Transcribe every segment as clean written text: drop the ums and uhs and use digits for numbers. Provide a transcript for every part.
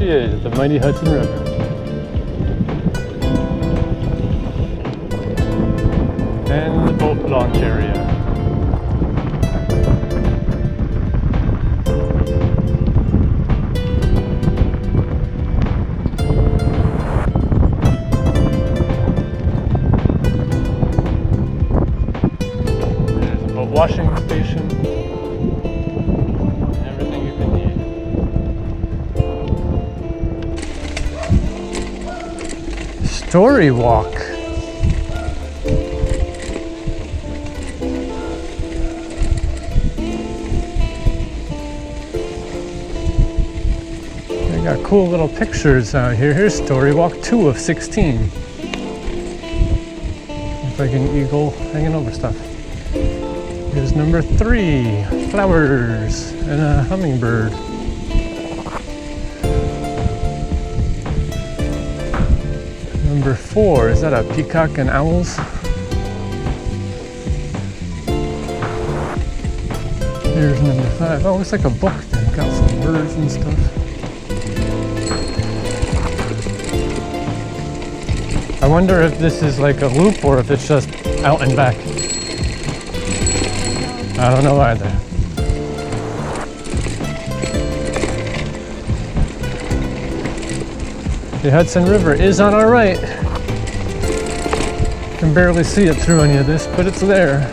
she is, the mighty Hudson River. And the boat launch area. There's a boat washing station. Everything you can need. Story walk. Got cool little pictures out here. Here's Story Walk 2 of 16. Looks like an eagle hanging over stuff. Here's number 3, flowers and a hummingbird. Number 4, is that a peacock and owls? Here's number 5. Oh, looks like a book then. Got some birds and stuff. I wonder if this is like a loop or if it's just out and back. I don't know either. The Hudson River is on our right. Can barely see it through any of this, but it's there.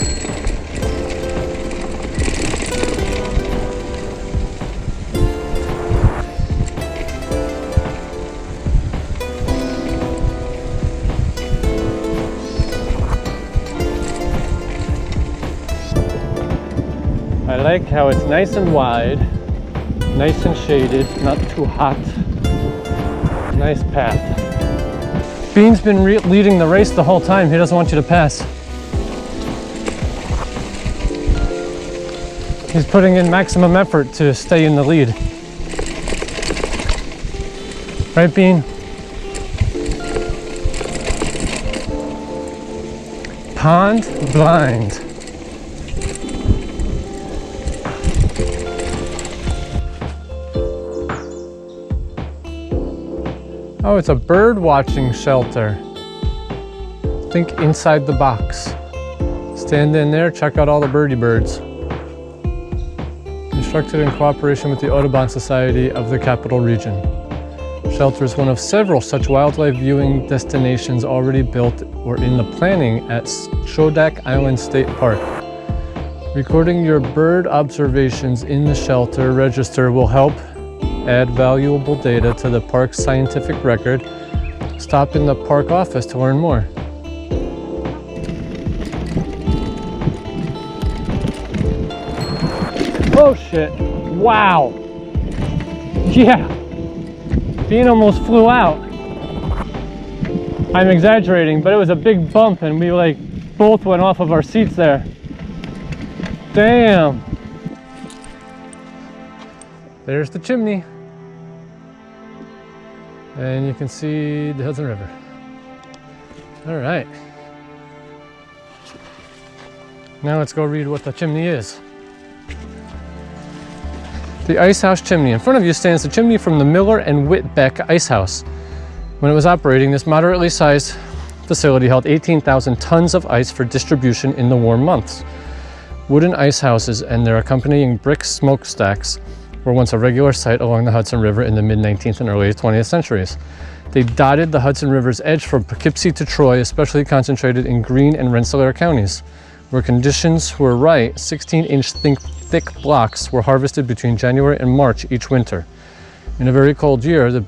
I like how it's nice and wide, nice and shaded, not too hot. Nice path. Bean's been leading the race the whole time. He doesn't want you to pass. He's putting in maximum effort to stay in the lead. Right, Bean? Pond blind. Oh, it's a bird watching shelter. Think inside the box. Stand in there, check out all the birdie birds. Constructed in cooperation with the Audubon Society of the Capital Region. Shelter is one of several such wildlife viewing destinations already built or in the planning at Schodack Island State Park. Recording your bird observations in the shelter register will help add valuable data to the park's scientific record. Stop in the park office to learn more. Oh shit, wow. Yeah, Bean almost flew out. I'm exaggerating, but it was a big bump and we like both went off of our seats there. Damn. There's the chimney. And you can see the Hudson River. All right. Now let's go read what the chimney is. The Ice House Chimney. In front of you stands the chimney from the Miller and Whitbeck Ice House. When it was operating, this moderately sized facility held 18,000 tons of ice for distribution in the warm months. Wooden ice houses and their accompanying brick smokestacks were once a regular sight along the Hudson River in the mid-19th and early 20th centuries. They dotted the Hudson River's edge from Poughkeepsie to Troy, especially concentrated in Greene and Rensselaer counties. Where conditions were right, 16-inch thick blocks were harvested between January and March each winter. In a very cold year, the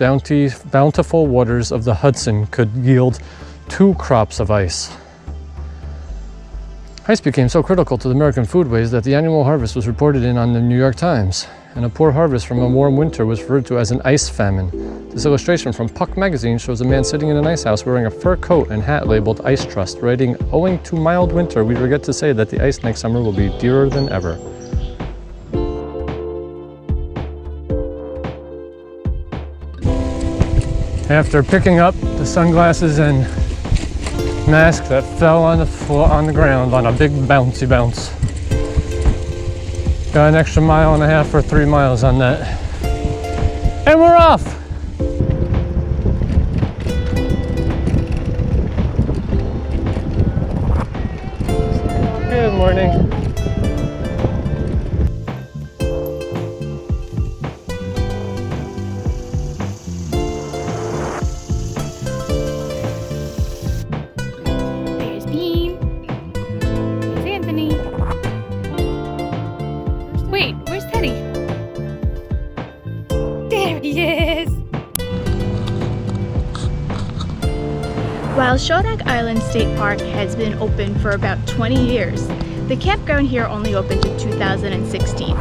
bountiful waters of the Hudson could yield 2 crops of ice. Ice became so critical to the American foodways that the annual harvest was reported on the New York Times. And a poor harvest from a warm winter was referred to as an ice famine. This illustration from Puck magazine shows a man sitting in an ice house wearing a fur coat and hat labeled Ice Trust, writing, "Owing to mild winter, we regret to say that the ice next summer will be dearer than ever." After picking up the sunglasses and mask that fell on the floor, on the ground on a big bouncy bounce. Got an extra 1.5 miles or 3 miles on that. And we're off! Good morning. There's Bean. There's Anthony. Wait, where's Teddy? There he is! While Schodack Island State Park has been open for about 20 years, the campground here only opened in 2016.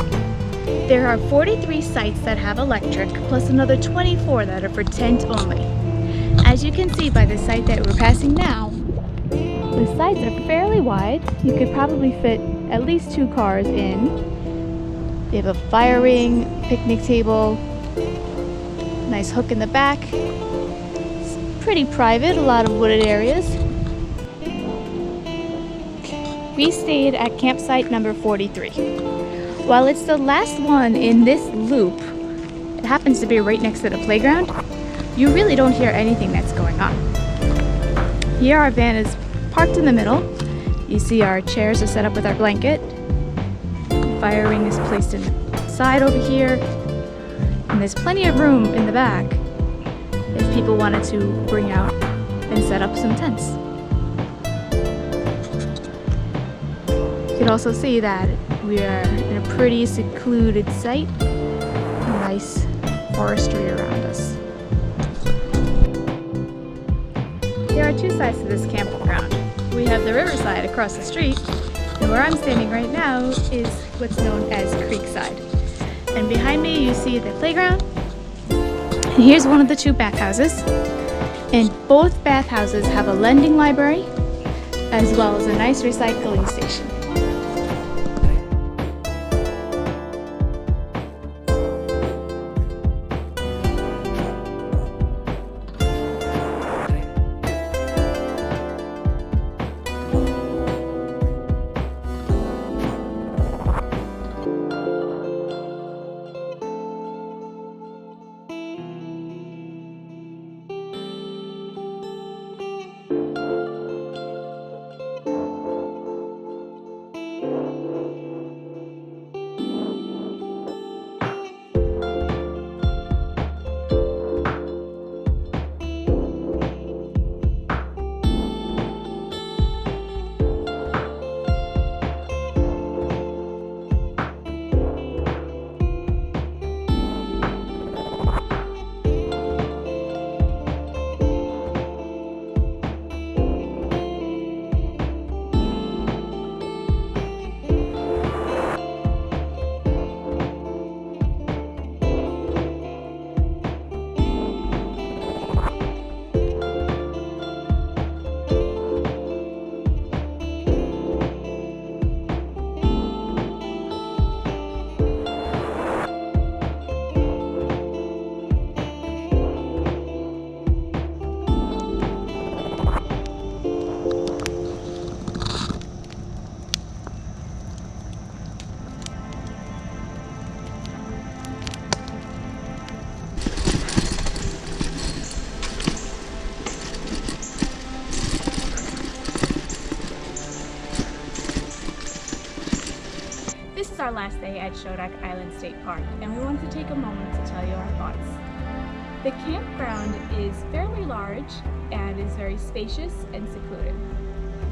There are 43 sites that have electric, plus another 24 that are for tent only. As you can see by the site that we're passing now, the sites are fairly wide. You could probably fit at least 2 cars in. They have a fire ring, picnic table, nice hook in the back. It's pretty private, a lot of wooded areas. We stayed at campsite number 43. While it's the last one in this loop, it happens to be right next to the playground, you really don't hear anything that's going on. Here our van is parked in the middle. You see our chairs are set up with our blanket. The fire ring is placed inside over here. And there's plenty of room in the back if people wanted to bring out and set up some tents. You can also see that we are in a pretty secluded site. Nice forestry around us. There are 2 sides to this campground. We have the riverside across the street, and where I'm standing right now is what's known as Creekside. And behind me you see the playground. And here's one of the 2 bathhouses. And both bathhouses have a lending library as well as a nice recycling station. This is our last day at Schodack Island State Park, and we wanted to take a moment to tell you our thoughts. The campground is fairly large and is very spacious and secluded.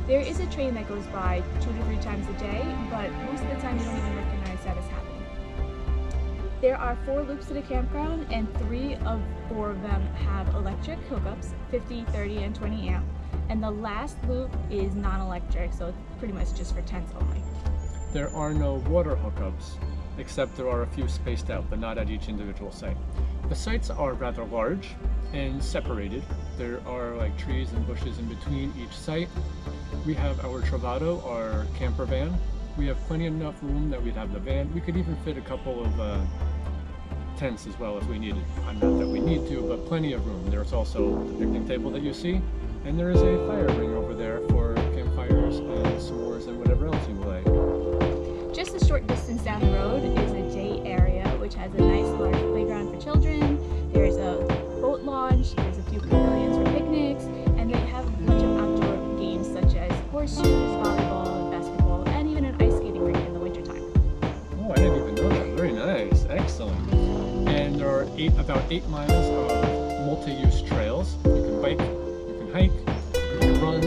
There is a train that goes by 2 to 3 times a day, but most of the time you don't even recognize that as happening. There are 4 loops to the campground, and 3 of 4 of them have electric hookups, 50, 30, and 20 amp. And the last loop is non-electric, so it's pretty much just for tents only. There are no water hookups, except there are a few spaced out, but not at each individual site. The sites are rather large and separated. There are like trees and bushes in between each site. We have our Travado, our camper van. We have plenty enough room that we'd have the van. We could even fit a couple of tents as well if we needed. Not that we need to, but plenty of room. There's also the picnic table that you see, and there is a fire ring over there for campfires and s'mores and whatever else you like. Just a short distance down the road is a day area, which has a nice large playground for children. There's a boat launch, there's a few pavilions for picnics, and they have a bunch of outdoor games such as horseshoes, volleyball, basketball, about 8 miles of multi-use trails. You can bike, you can hike, you can run,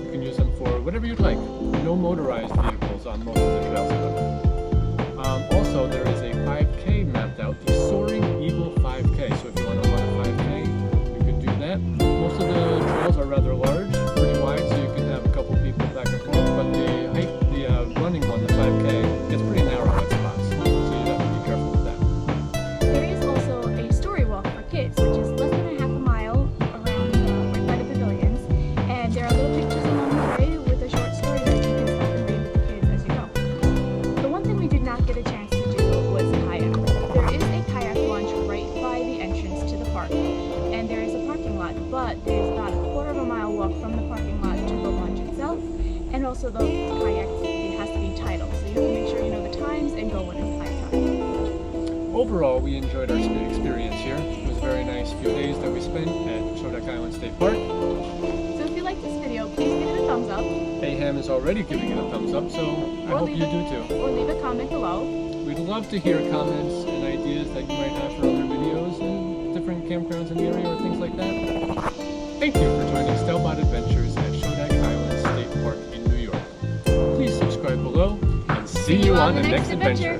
you can use them for whatever you'd like. No motorized vehicles on most of the trails, however. Also, there is a 5K mapped out, the Soaring Eagle 5K. So if you want to run a 5K, you could do that. Most of the trails are rather large, pretty wide, so you can have a couple people back and forth. But the running one, the 5K, gets pretty narrow at spots, so you have to be careful with that. There is also a story walk for kids, which is less than a half a mile around right by the pavilions, and there are little pictures along the way with a short story that you can stop and read with the kids as you go. The one thing we did not get a chance to do was kayak. There is a kayak launch right by the entrance to the park, and there is a parking lot, but there's about a quarter of a mile walk from the parking lot to the launch itself, and also the kayak, it has to be tidal, so you have to make sure you know the times and go when it's high tide. Overall, we enjoyed our experience here. It was a very nice few days that we spent at Schodack Island State Park. So if you like this video, please give it a thumbs up. Aham is already giving it a thumbs up, so I hope you do too. Or leave a comment below. We'd love to hear comments and ideas that you might have for other videos and different campgrounds in the area or things like that. Thank you for joining Stelbot Adventures at Schodack Island State Park in New York. Please subscribe below and see you on the next adventure.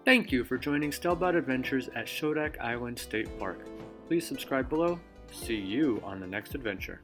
Thank you for joining Stelbot Adventures at Schodack Island State Park. Please subscribe below. See you on the next adventure.